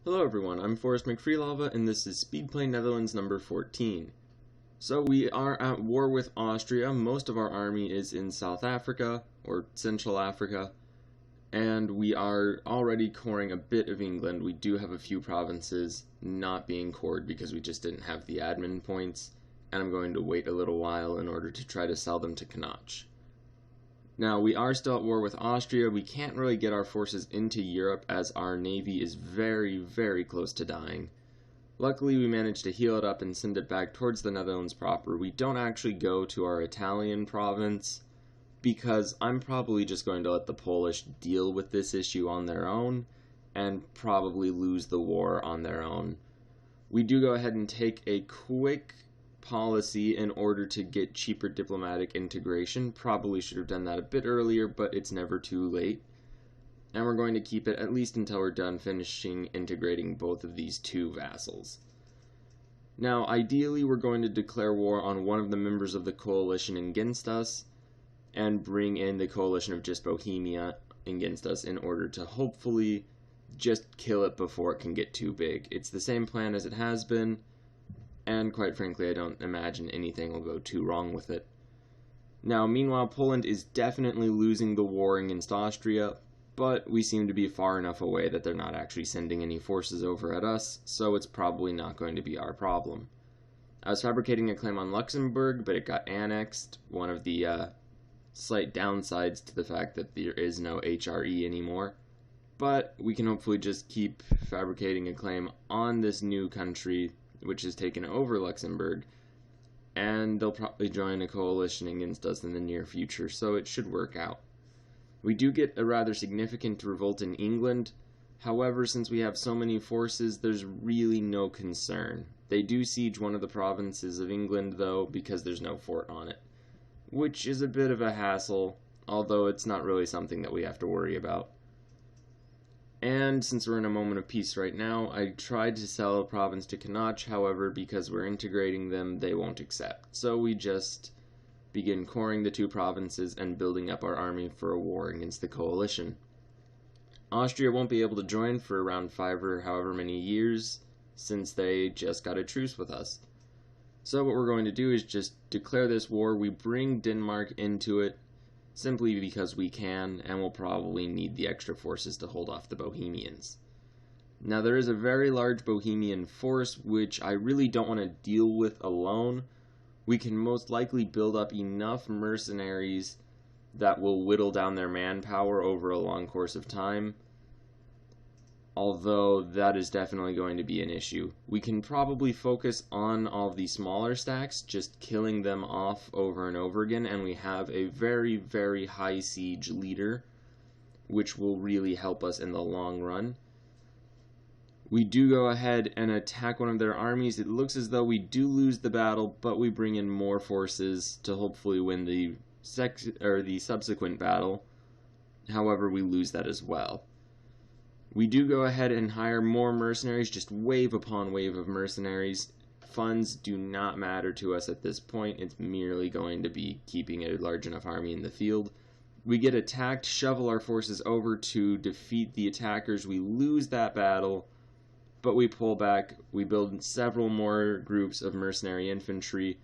Hello everyone, I'm Forrest McFreelava and this is Speedplay Netherlands number 14. So we are at war with Austria. Most of our army is in South Africa, or Central Africa, and we are already coring a bit of England. We do have a few provinces not being cored because we just didn't have the admin points, and I'm going to wait a little while in order to try to sell them to Knoch. Now, we are still at war with Austria. We can't really get our forces into Europe as our navy is very, very close to dying. Luckily, we managed to heal it up and send it back towards the Netherlands proper. We don't actually go to our Italian province because I'm probably just going to let the Polish deal with this issue on their own and probably lose the war on their own. We do go ahead and take a quick policy in order to get cheaper diplomatic integration. Probably should have done that a bit earlier, but it's never too late. And we're going to keep it at least until we're done finishing integrating both of these two vassals. Now, ideally, we're going to declare war on one of the members of the coalition against us and bring in the coalition of just Bohemia against us in order to hopefully just kill it before it can get too big. It's the same plan as it has been, and quite frankly, I don't imagine anything will go too wrong with it. Now, meanwhile, Poland is definitely losing the war against Austria, but we seem to be far enough away that they're not actually sending any forces over at us, so it's probably not going to be our problem. I was fabricating a claim on Luxembourg, but it got annexed, one of the slight downsides to the fact that there is no HRE anymore. But we can hopefully just keep fabricating a claim on this new country which has taken over Luxembourg, and they'll probably join a coalition against us in the near future, so it should work out. We do get a rather significant revolt in England. However, since we have so many forces, there's really no concern. They do siege one of the provinces of England, though, because there's no fort on it, which is a bit of a hassle, although it's not really something that we have to worry about. And since we're in a moment of peace right now, I tried to sell a province to Knoch, however, because we're integrating them, they won't accept. So we just begin coring the two provinces and building up our army for a war against the coalition. Austria won't be able to join for around 5 or however many years, since they just got a truce with us. So what we're going to do is just declare this war. We bring Denmark into it, simply because we can, and we'll probably need the extra forces to hold off the Bohemians. Now, there is a very large Bohemian force, which I really don't want to deal with alone. We can most likely build up enough mercenaries that will whittle down their manpower over a long course of time, although that is definitely going to be an issue. We can probably focus on all of the smaller stacks, just killing them off over and over again, and we have a very, very high siege leader, which will really help us in the long run. We do go ahead and attack one of their armies. It looks as though we do lose the battle, but we bring in more forces to hopefully win the subsequent battle. However, we lose that as well. We do go ahead and hire more mercenaries, just wave upon wave of mercenaries. Funds do not matter to us at this point. It's merely going to be keeping a large enough army in the field. We get attacked, shovel our forces over to defeat the attackers. We lose that battle, but we pull back. We build several more groups of mercenary infantry,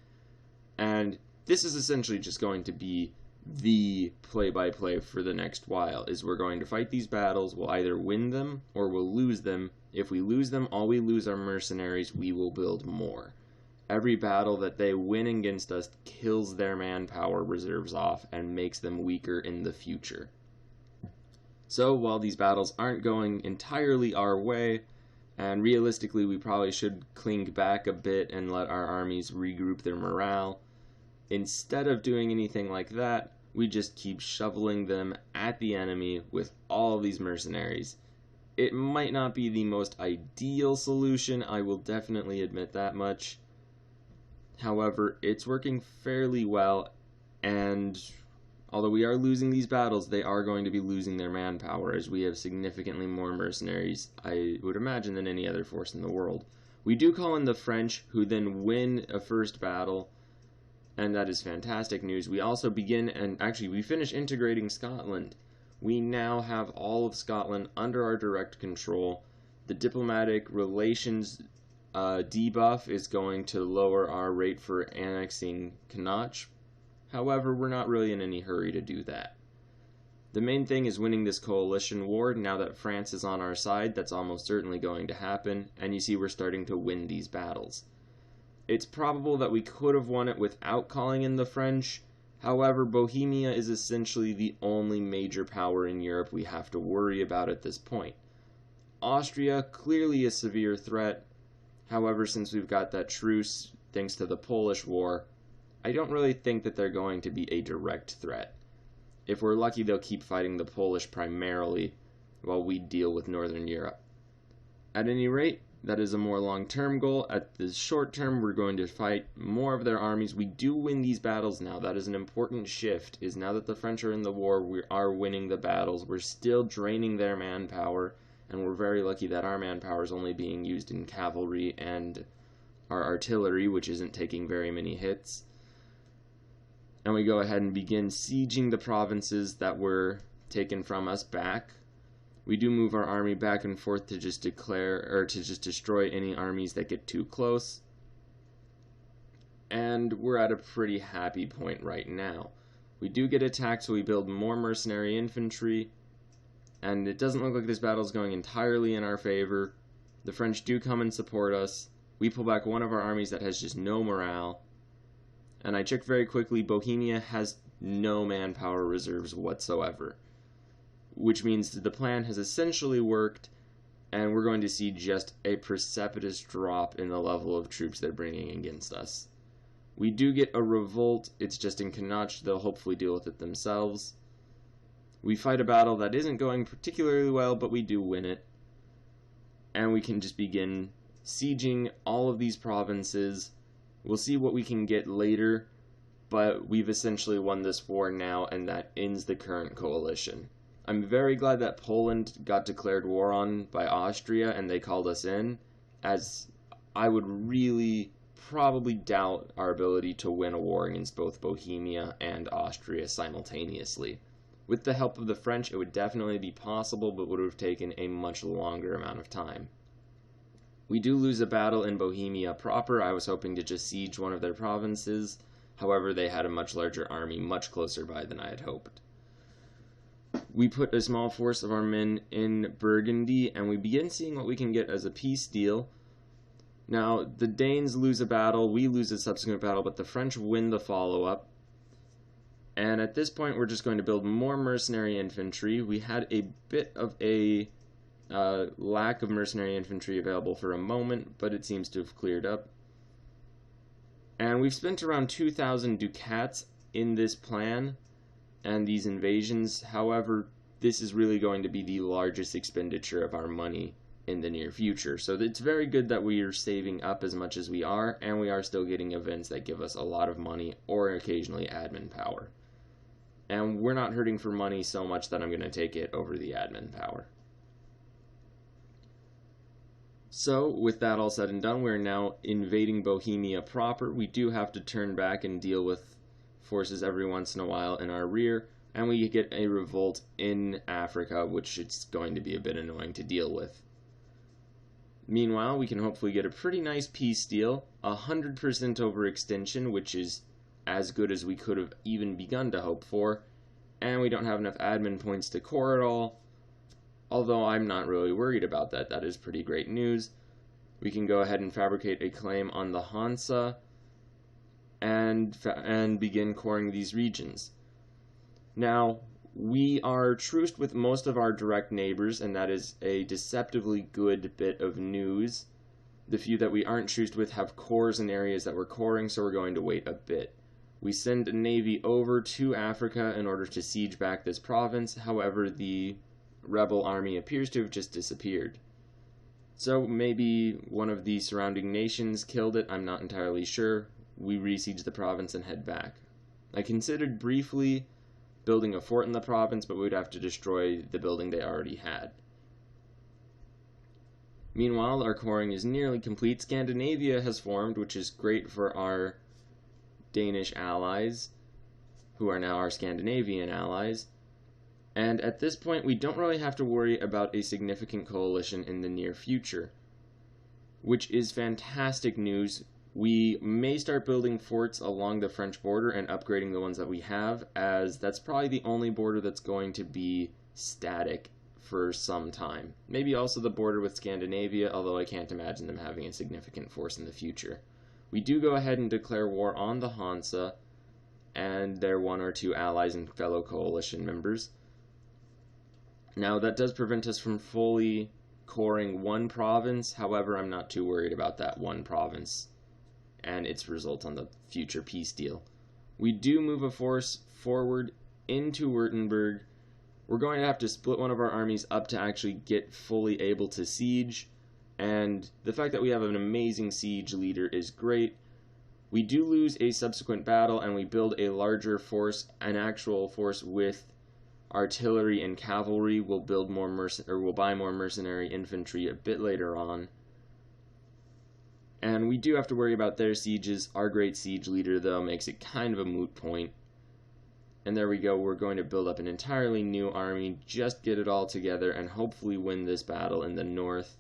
and this is essentially just going to be the play-by-play for the next while. Is we're going to fight these battles, we'll either win them or we'll lose them. If we lose them, all we lose are mercenaries, we will build more. Every battle that they win against us kills their manpower reserves off and makes them weaker in the future. So while these battles aren't going entirely our way, and realistically we probably should cling back a bit and let our armies regroup their morale, instead of doing anything like that, we just keep shoveling them at the enemy with all of these mercenaries. It might not be the most ideal solution, I will definitely admit that much. However, it's working fairly well, and although we are losing these battles, they are going to be losing their manpower, as we have significantly more mercenaries, I would imagine, than any other force in the world. We do call in the French, who then win a first battle, and that is fantastic news. We also begin, and actually we finish integrating Scotland. We now have all of Scotland under our direct control. The diplomatic relations debuff is going to lower our rate for annexing Connacht. However, we're not really in any hurry to do that. The main thing is winning this coalition war. Now that France is on our side, that's almost certainly going to happen, and you see we're starting to win these battles. It's probable that we could have won it without calling in the French. However, Bohemia is essentially the only major power in Europe we have to worry about at this point. Austria, clearly a severe threat. However, since we've got that truce, thanks to the Polish War, I don't really think that they're going to be a direct threat. If we're lucky, they'll keep fighting the Polish primarily, while we deal with Northern Europe. At any rate, that is a more long-term goal. At the short term, we're going to fight more of their armies. We do win these battles now. That is an important shift, is now that the French are in the war, we are winning the battles. We're still draining their manpower, and we're very lucky that our manpower is only being used in cavalry and our artillery, which isn't taking very many hits. And we go ahead and begin sieging the provinces that were taken from us back. We do move our army back and forth to just destroy any armies that get too close. And we're at a pretty happy point right now. We do get attacked, so we build more mercenary infantry. And it doesn't look like this battle is going entirely in our favor. The French do come and support us. We pull back one of our armies that has just no morale. And I checked very quickly, Bohemia has no manpower reserves whatsoever. Which means that the plan has essentially worked, and we're going to see just a precipitous drop in the level of troops they're bringing against us. We do get a revolt. It's just in Connacht. They'll hopefully deal with it themselves. We fight a battle that isn't going particularly well, but we do win it. And we can just begin sieging all of these provinces. We'll see what we can get later, but we've essentially won this war now, and that ends the current coalition. I'm very glad that Poland got declared war on by Austria and they called us in, as I would really probably doubt our ability to win a war against both Bohemia and Austria simultaneously. With the help of the French, it would definitely be possible, but would have taken a much longer amount of time. We do lose a battle in Bohemia proper. I was hoping to just siege one of their provinces. However, they had a much larger army, much closer by than I had hoped. We put a small force of our men in Burgundy, and we begin seeing what we can get as a peace deal. Now, the Danes lose a battle, we lose a subsequent battle, but the French win the follow-up. And at this point, we're just going to build more mercenary infantry. We had a bit of a lack of mercenary infantry available for a moment, but it seems to have cleared up. And we've spent around 2,000 ducats in this plan and these invasions. However, this is really going to be the largest expenditure of our money in the near future. So it's very good that we are saving up as much as we are, and we are still getting events that give us a lot of money or occasionally admin power. And we're not hurting for money so much that I'm going to take it over the admin power. So, with that all said and done, we're now invading Bohemia proper. We do have to turn back and deal with forces every once in a while in our rear, and we get a revolt in Africa, which it's going to be a bit annoying to deal with. Meanwhile, we can hopefully get a pretty nice peace deal, 100% overextension, which is as good as we could have even begun to hope for, and we don't have enough admin points to core it all. Although I'm not really worried about that. That is pretty great news. We can go ahead and fabricate a claim on the Hansa and begin coring these regions. Now, we are truced with most of our direct neighbors, and that is a deceptively good bit of news. The few that we aren't truced with have cores in areas that we're coring, so we're going to wait a bit. We send a navy over to Africa in order to siege back this province. However, the rebel army appears to have just disappeared. So maybe one of the surrounding nations killed it, I'm not entirely sure. We re-siege the province and head back. I considered briefly building a fort in the province, but we would have to destroy the building they already had. Meanwhile, our coring is nearly complete. Scandinavia has formed, which is great for our Danish allies, who are now our Scandinavian allies. And at this point, we don't really have to worry about a significant coalition in the near future, which is fantastic news. We may start building forts along the French border and upgrading the ones that we have, as that's probably the only border that's going to be static for some time. Maybe also the border with Scandinavia, although I can't imagine them having a significant force in the future. We do go ahead and declare war on the Hansa and their one or two allies and fellow coalition members. Now, that does prevent us from fully coring one province. However, I'm not too worried about that one province and its result on the future peace deal. We do move a force forward into Württemberg. We're going to have to split one of our armies up to actually get fully able to siege, and the fact that we have an amazing siege leader is great. We do lose a subsequent battle, and we build a larger force, an actual force with artillery and cavalry. We'll build more we'll buy more mercenary infantry a bit later on. And we do have to worry about their sieges. Our great siege leader, though, makes it kind of a moot point. And there we go, we're going to build up an entirely new army, just get it all together, and hopefully win this battle in the north.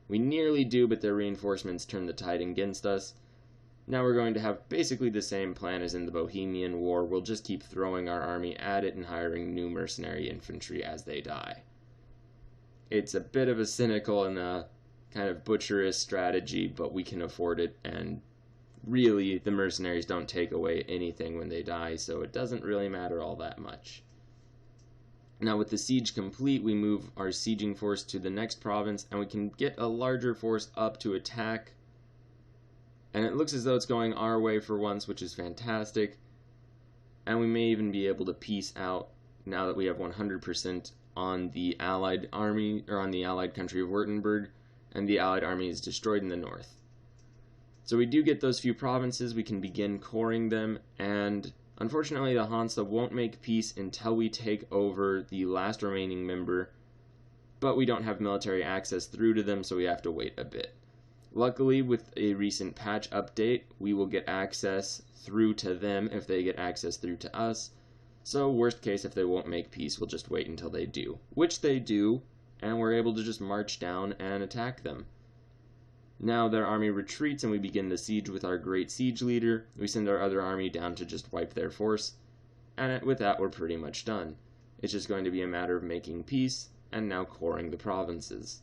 We nearly do, but their reinforcements turn the tide against us. Now we're going to have basically the same plan as in the Bohemian War. We'll just keep throwing our army at it and hiring new mercenary infantry as they die. It's a bit of a cynical and a kind of butcherous strategy, but we can afford it, and really, the mercenaries don't take away anything when they die, so it doesn't really matter all that much. Now, with the siege complete, we move our sieging force to the next province, and we can get a larger force up to attack. And it looks as though it's going our way for once, which is fantastic. And we may even be able to peace out now that we have 100% on the Allied army, or on the Allied country of Württemberg, and the Allied army is destroyed in the north. So we do get those few provinces, we can begin coring them, and unfortunately the Hansa won't make peace until we take over the last remaining member, but we don't have military access through to them, so we have to wait a bit. Luckily, with a recent patch update, we will get access through to them if they get access through to us, so worst case, if they won't make peace, we'll just wait until they do. Which they do, and we're able to just march down and attack them. Now their army retreats and we begin the siege with our great siege leader. We send our other army down to just wipe their force, and with that we're pretty much done. It's just going to be a matter of making peace and now coring the provinces.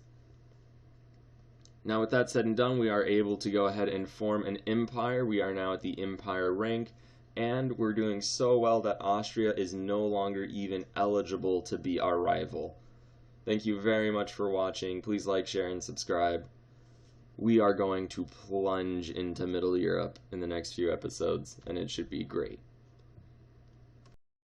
Now with that said and done, we are able to go ahead and form an empire. We are now at the empire rank, and we're doing so well that Austria is no longer even eligible to be our rival. Thank you very much for watching. Please like, share, and subscribe. We are going to plunge into Middle Europe in the next few episodes, and it should be great.